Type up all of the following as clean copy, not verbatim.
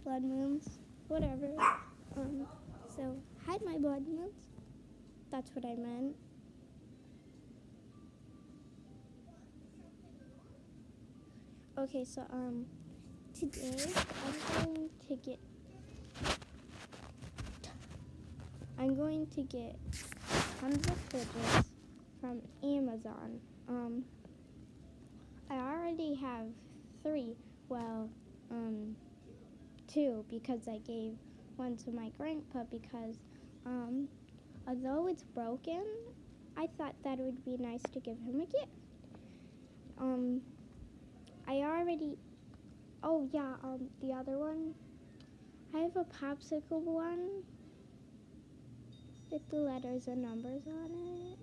blood moons, whatever. So hide my blood moons. That's what I meant. Okay, so today I'm going to get tons of fidgets from Amazon. I already have 3. Well, 2 because I gave one to my grandpa because although it's broken, I thought that it would be nice to give him a gift. The other one, I have a popsicle one with the letters and numbers on it.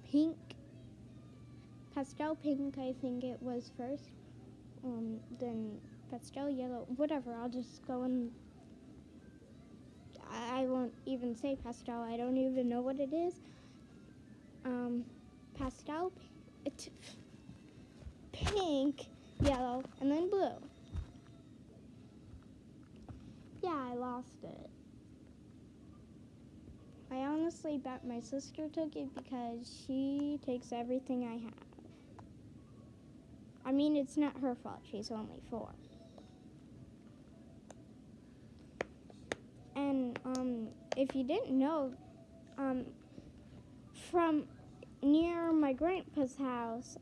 Pink, pastel pink, I think it was first. Then pastel yellow, whatever. I'll just go and I won't even say pastel. I don't even know what it is. Pastel, pink, yellow, and then blue. Yeah, I lost it. I honestly bet my sister took it because she takes everything I have. I mean, it's not her fault. She's only 4. And if you didn't know, from near my grandpa's house,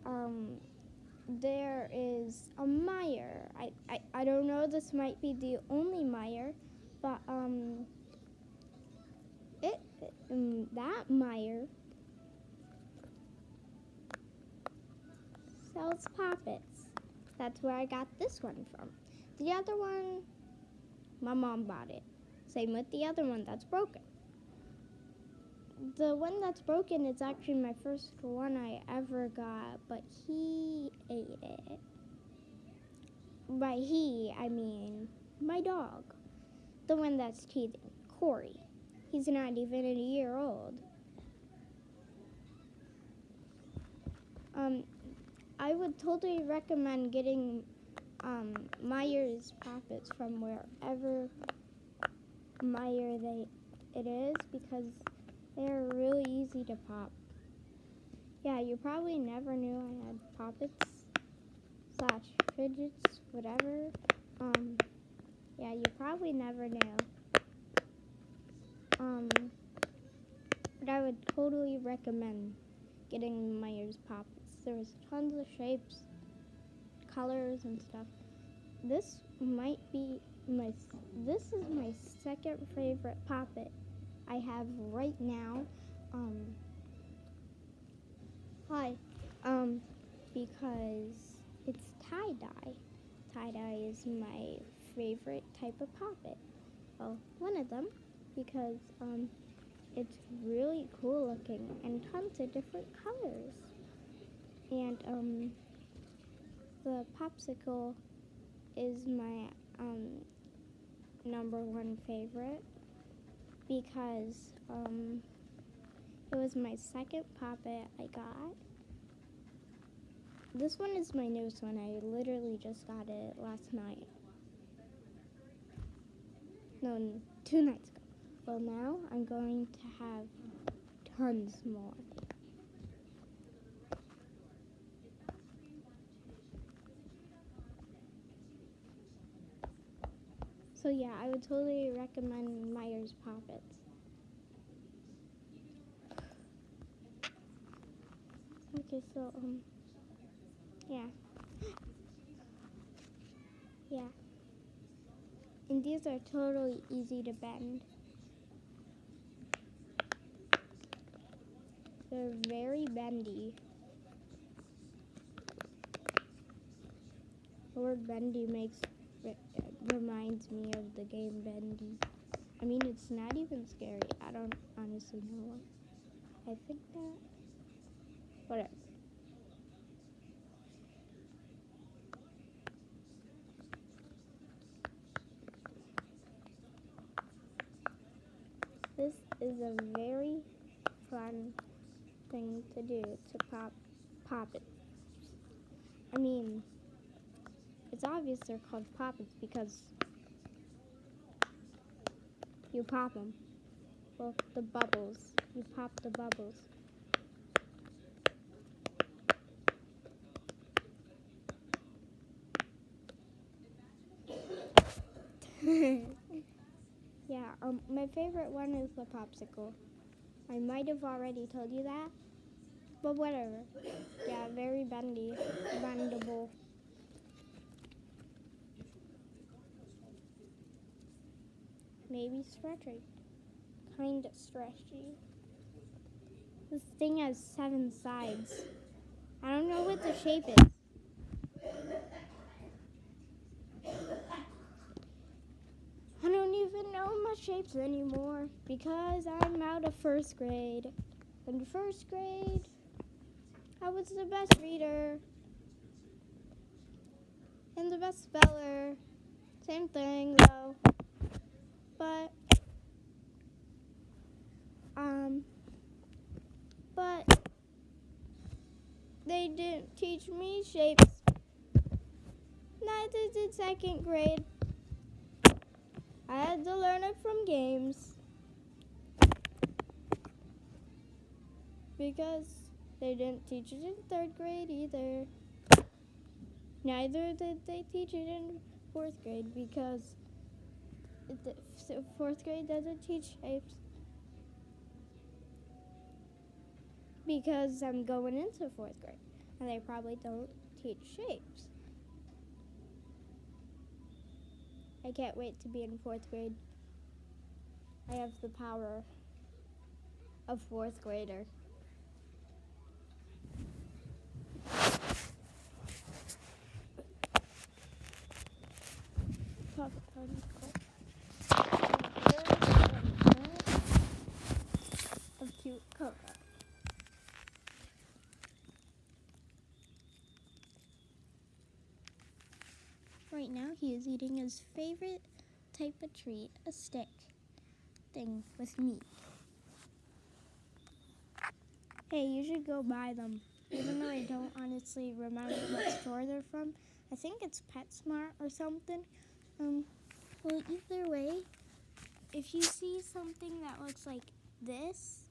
there is a Meijer. I don't know, this might be the only Meijer, but that Meijer sells Poppets. That's where I got this one from. The other one, my mom bought it. Same with the other one that's broken. The one that's broken is actually my first one I ever got, but he ate it. By he, I mean my dog. The one that's teething, Corey. He's not even a year old. I would totally recommend getting Meijer's Poppets from wherever Meijer it is because they're really easy to pop. Yeah, you probably never knew I had Poppets / fidgets, whatever. Yeah, you probably never knew. But I would totally recommend getting Meijer's Poppets. There's tons of shapes, colors, and stuff. This is my second favorite Poppet I have right now. Because it's tie-dye. Tie-dye is my favorite type of Poppet. Well, one of them, because it's really cool looking and tons of different colors. And the popsicle is my number 1 favorite because it was my second Poppet I got. This one is my newest one. I literally just got it last night. No, 2 nights ago. Well, now I'm going to have tons more. So yeah, I would totally recommend Meijer's Poppets. Okay, so yeah. And these are totally easy to bend. They're very bendy. The word bendy reminds me of the game Bendy. I mean, it's not even scary. I don't honestly know why I think that. Whatever. This is a very fun thing to do, to pop it. I mean, It's obvious they're called poppets because you pop them. Well, the bubbles. You pop the bubbles. Yeah, my favorite one is the popsicle. I might have already told you that, but whatever. Yeah, very bendy, bendable. Maybe stretchy. Kinda stretchy. This thing has 7 sides. I don't know what the shape is. I don't even know my shapes anymore because I'm out of first grade. In first grade, I was the best reader and the best speller. Same thing though. But they didn't teach me shapes. Neither did second grade. I had to learn it from games. Because they didn't teach it in third grade either. Neither did they teach it in fourth grade because fourth grade doesn't teach shapes. Because I'm going into fourth grade and they probably don't teach shapes. I can't wait to be in fourth grade. I have the power of fourth grader. Of cute Coco. Right now he is eating his favorite type of treat, a stick thing with meat. Hey, you should go buy them. Even though I don't honestly remember what store they're from. I think it's PetSmart or something. Well, either way, if you see something that looks like this,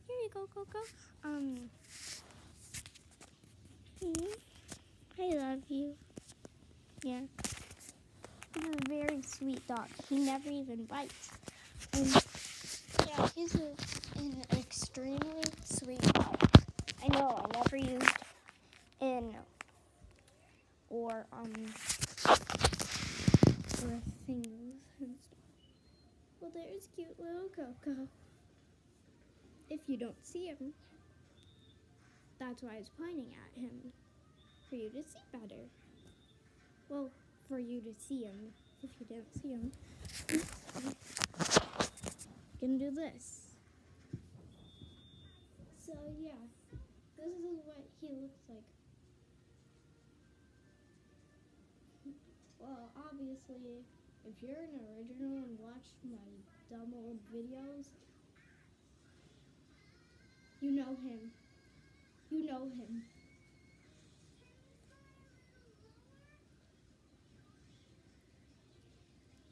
here you go, Coco. I love you. Yeah. He's a very sweet dog. He never even bites. Yeah, he's an extremely sweet dog. I know, I never used in or things and stuff. Well, there's cute little Coco. If you don't see him, that's why I was pointing at him. For you to see better. Well, for you to see him. If you didn't see him, you can do this. So yeah, this is what he looks like. Well, obviously, if you're an original and watched my dumb old videos, you know him. You know him.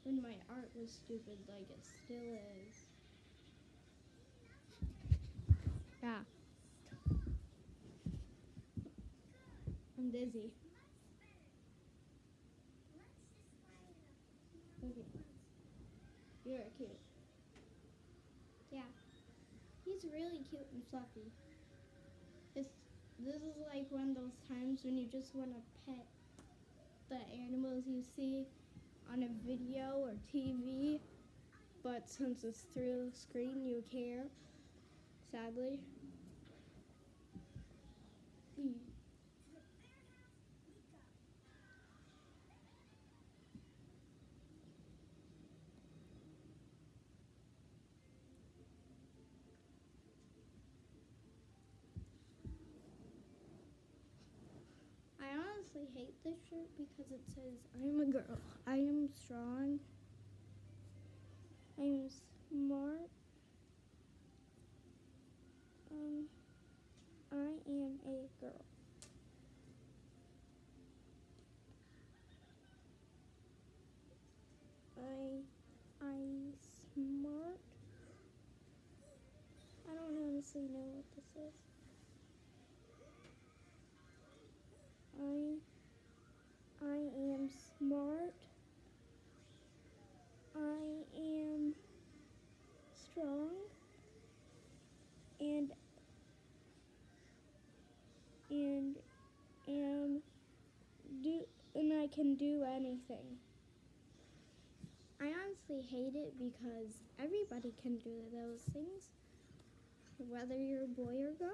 When my art was stupid like it still is. Yeah. I'm dizzy. Okay. You're cute. Yeah. He's really cute and fluffy. This is like one of those times when you just want to pet the animals you see on a video or TV, but since it's through the screen, you can't, sadly. I honestly hate this shirt because it says, I'm a girl, I am strong, I am smart, I am a girl. glasses. I am smart. I am strong. And I can do anything. I honestly hate it because everybody can do those things, whether you're a boy or girl.